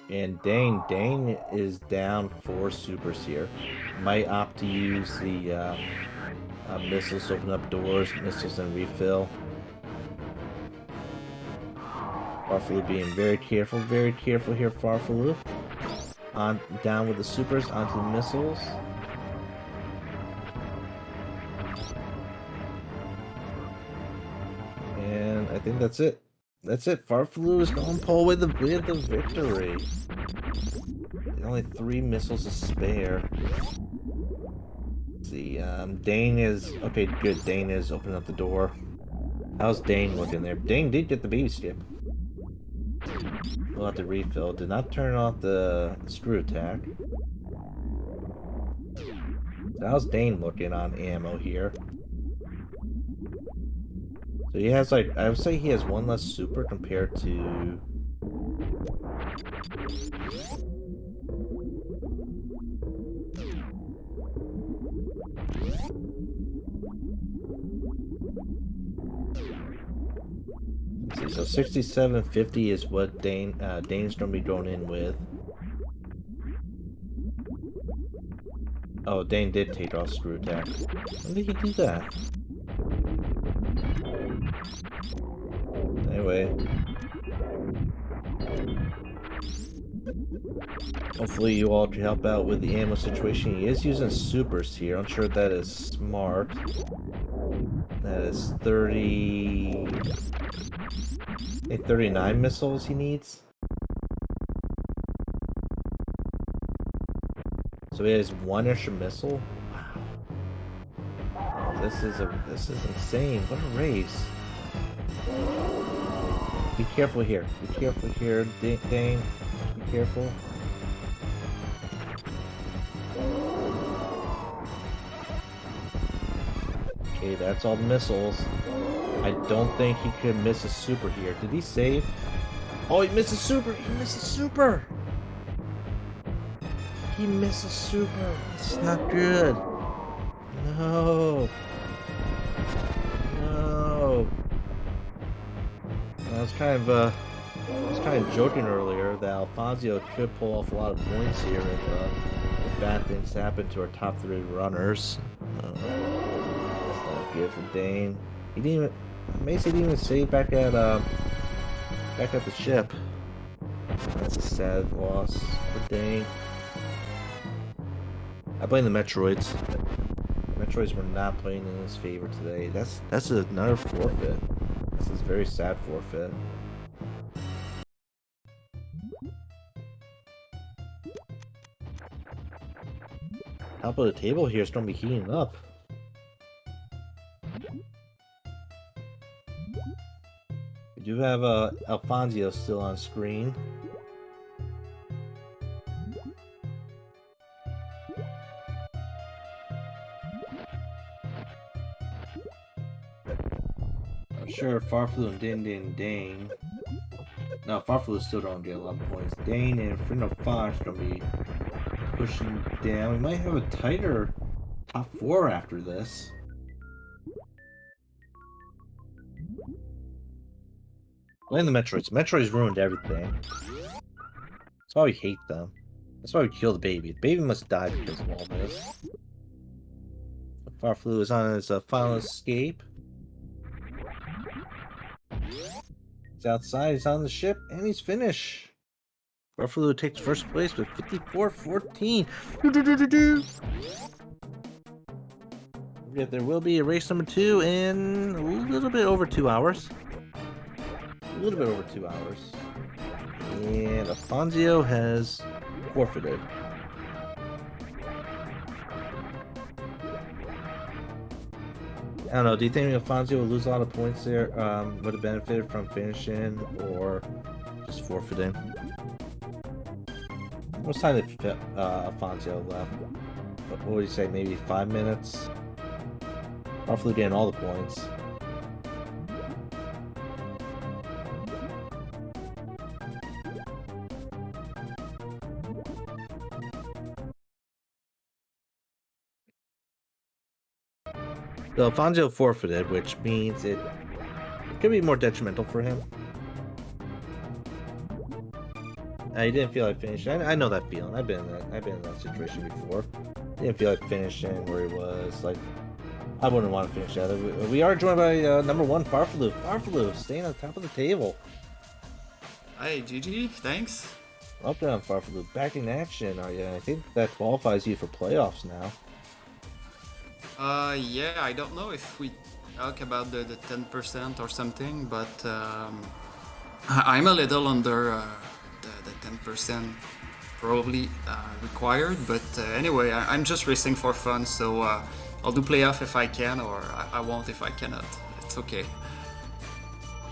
And Dane is down 4 supers here. Might opt to use the missiles to open up doors, missiles and refill. Farfalu being very careful here, Farfalu. Down with the supers, onto the missiles. And I think that's it. That's it. Farfalu is going to pull with the victory. Only 3 missiles to spare. Let's see, Dane is okay. Good. Dane is opening up the door. How's Dane looking there? Dane did get the baby skip. We'll have to refill. Did not turn off the screw attack. How's Dane looking on ammo here? So he has like, I would say he has one less super compared to. Let's see, so 6750 is what Dane's gonna be going in with. Oh, Dane did take off screw attack. When did he do that? Anyway. Hopefully you all can help out with the ammo situation. He is using supers here. I'm sure that is smart. That is 30... I think 39 missiles he needs. So he has one extra missile? Wow. Oh, this is insane. What a race. Be careful here. Be careful here, Dane. Be careful. Okay, that's all the missiles. I don't think he could miss a super here. Did he save? Oh, he missed a super! He missed a super! He missed a super! It's not good! No! No! I was kind of joking earlier that Alfonso could pull off a lot of points here if bad things happen to our top 3 runners. That's not good for Dane. He didn't even... Macy didn't even save back at the ship. That's a sad loss for Dane. I blame the Metroids. The Metroids were not playing in his favor today. That's another forfeit. This is a very sad forfeit. Top of the table here is going to be heating up. We do have Alfonso still on screen. I'm sure Farflu and Dane. No, Farflu still don't get a lot of points. Dane and Friendo Fox going to be pushing down. We might have a tighter top 4 after this. Blame the Metroids. Metroids ruined everything. That's why we hate them. That's why we kill the baby. The baby must die because of all this. Farflu is on his final escape. He's outside, he's on the ship, and he's finished. Farflu takes first place with 54-14. There will be a race number 2 in a little bit over 2 hours. A little bit over 2 hours. And Alfonso has forfeited. I don't know, do you think Alfonso would lose a lot of points there? Would have benefited from finishing or just forfeiting? What's time did Alfonso left? What would you say, maybe 5 minutes? Hopefully getting all the points. So Alfonso forfeited, which means it could be more detrimental for him. He didn't feel like finishing. I know that feeling. I've been in that situation before. Didn't feel like finishing where he was. Like, I wouldn't want to finish either. We are joined by number 1 Farflu. Farflu staying on top of the table. Hey, GG, thanks. Welcome, Farflu. Back in action, are you? I think that qualifies you for playoffs now. Yeah, I don't know if we talk about the 10% or something, but I'm a little under the 10% probably required. But anyway, I'm just racing for fun, so I'll do playoff if I can, or I won't if I cannot. It's okay.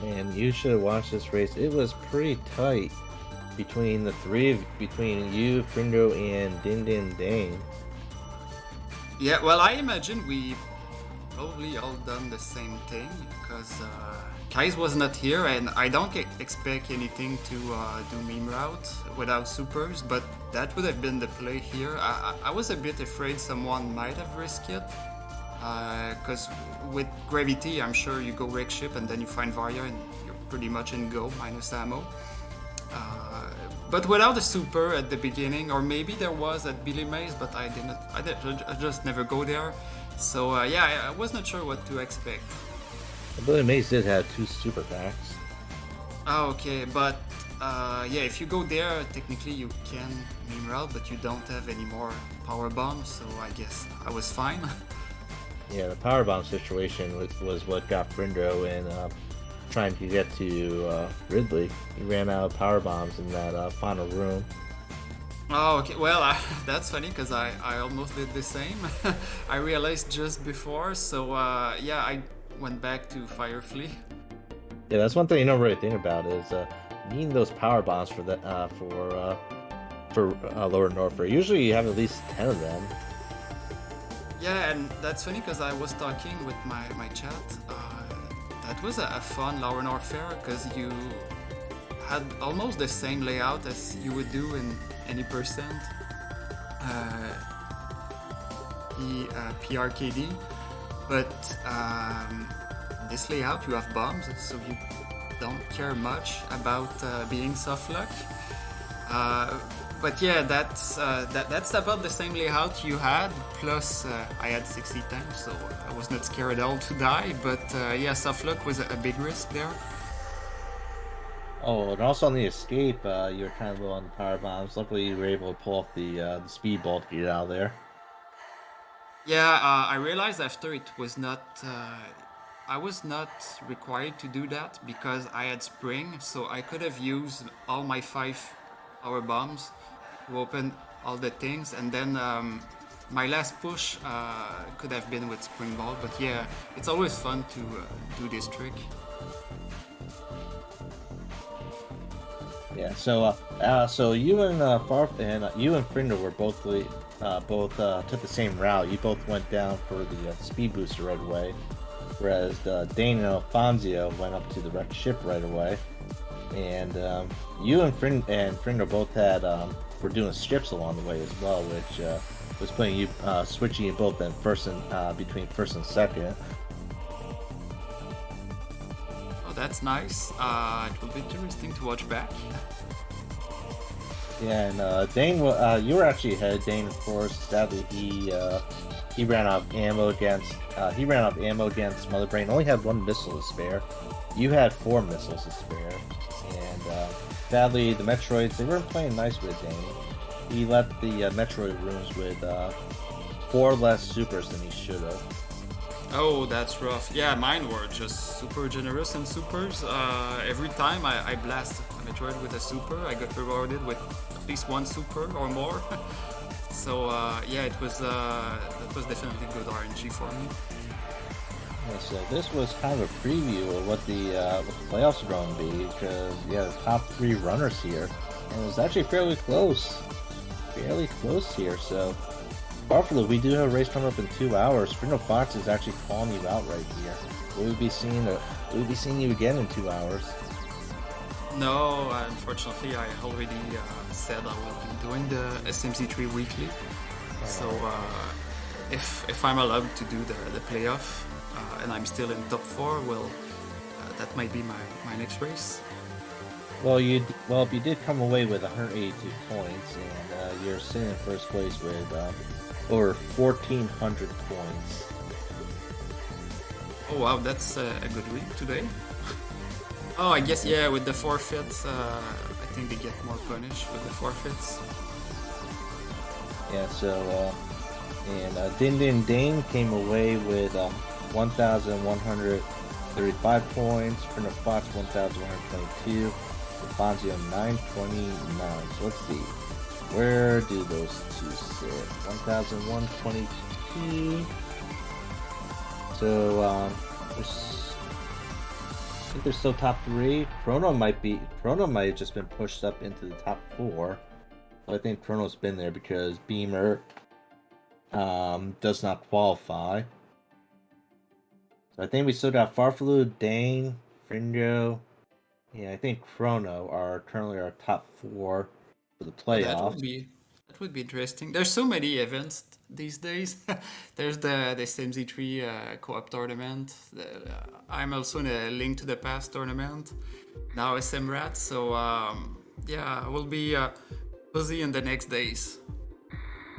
And you should have watched this race. It was pretty tight between the between you, Friendo, and Dane. Yeah, well, I imagine we probably all done the same thing because Kais was not here, and I don't expect anything to do meme route without supers, but that would have been the play here. I was a bit afraid someone might have risked it because with Gravity, I'm sure you go wreck ship and then you find Varya and you're pretty much in go minus ammo. Uh, but without a super at the beginning, or maybe there was at Billy Mays, but I just never go there. So yeah, I was not sure what to expect. I believe Mace did have 2 super packs. Oh, okay, but yeah, if you go there, technically you can meme route, but you don't have any more power bombs, so I guess I was fine. Yeah, the power bomb situation was what got Frindo in trying to get to Ridley. He ran out of power bombs in that final room. Oh, okay. Well, that's funny because I almost did the same. I realized just before, so yeah, I went back to Firefly. Yeah, that's one thing you don't really think about is needing those power bombs for the for Lower Norfolk. Usually you have at least 10 of them. Yeah, and that's funny because I was talking with my chat. That was a fun Lower North Fair because you had almost the same layout as you would do in any percent PRKD, but this layout you have bombs, so you don't care much about being soft luck. But yeah, that's about the same layout you had. Plus, I had 60 tanks, so I was not scared at all to die. But yeah, soft luck was a big risk there. Oh, and also on the escape, you were kind of low on the power bombs. Luckily, you were able to pull off the speed ball to get out of there. Yeah, I realized after it was not. I was not required to do that because I had spring, so I could have used all my 5 power bombs to open all the things, and then my last push could have been with spring ball. But yeah, it's always fun to do this trick. Yeah. So you and Far and you and Frinder were both took the same route. You both went down for the speed booster right away, whereas Dane and Alfonso went up to the wrecked ship right away. And you and Frinder both had were doing strips along the way as well, which was putting you switching you both in first and between first and second. Oh, that's nice. It will be interesting to watch back. Yeah, and Dane, you were actually ahead. Dane, of course, sadly he ran out of ammo against Mother Brain. Only had 1 missile to spare. You had 4 missiles to spare, and sadly the Metroids they weren't playing nice with Dane. He left the Metroid rooms with 4 less supers than he should have. Oh, that's rough. Yeah, mine were just super generous in supers. Every time I blast a Metroid with a super, I got rewarded with at least 1 super or more. So yeah, that was definitely good RNG for me. Yeah, so this was kind of a preview of what the playoffs are going to be because yeah, the top 3 runners here, and it was actually fairly close here. So Buffalo, we do have a race coming up in 2 hours. Fernando Fox is actually calling you out right here. Will we be seeing you again in 2 hours? No, unfortunately, I already said I will be doing the SMC3 weekly. So if I'm allowed to do the playoff and I'm still in top 4, well, that might be my next race. Well, if you did come away with 182 points, and you're sitting in first place with over 1,400 points. Oh wow, that's a good week today. Oh, I guess yeah. With the forfeits, I think they get more punished with the forfeits. Yeah. So and Din Din Dane came away with 1,135 points. Fernando Fox 1,122. Alfonso 929. So let's see. Where do those two sit? 1,122. So I think they're still top 3. Chrono might have just been pushed up into the top 4. But I think Chrono's been there because Beamer does not qualify. So I think we still got Farflu, Dane, Fringo, yeah, I think Chrono are currently our top 4 for the Oh, playoffs. that would be interesting. There's so many events these days. There's the SMZ3 co-op tournament. I'm also in a Link to the Past tournament. Now SMRAT. So yeah, we'll be busy in the next days.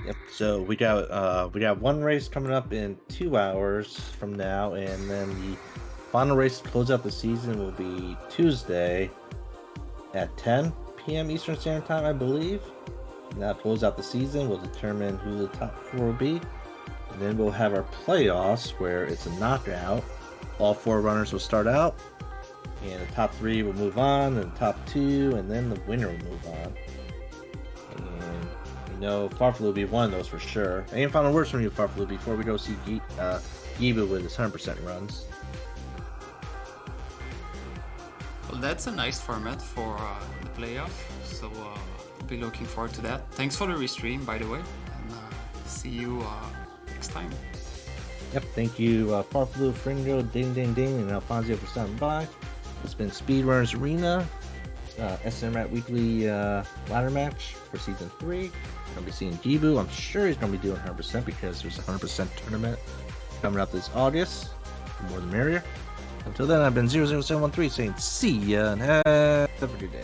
Yep. So we got one race coming up in 2 hours from now, and then the final race to close out the season will be Tuesday at 10 p.m. Eastern Standard Time, I believe. And that close out the season. We'll determine who the top 4 will be, and then we'll have our playoffs where it's a knockout. All 4 runners will start out, and the top 3 will move on, and the top 2, and then the winner will move on. And Farflu will be one of those for sure. Any final words from you, Farflu, before we go see Giba with his 100% runs? Well, that's a nice format for the playoff. So I'll be looking forward to that. Thanks for the restream, by the way, and see you next time. Yep, thank you, Farflu, Fringo, Ding Ding Ding, and Alfonso for stopping by. It's been Speedrunners Arena, SMRAT Weekly ladder match for Season 3. We're going to be seeing Jibu. I'm sure he's going to be doing 100% because there's a 100% tournament coming up this August. The more the merrier. Until then, I've been 00713 saying see ya and have a good day.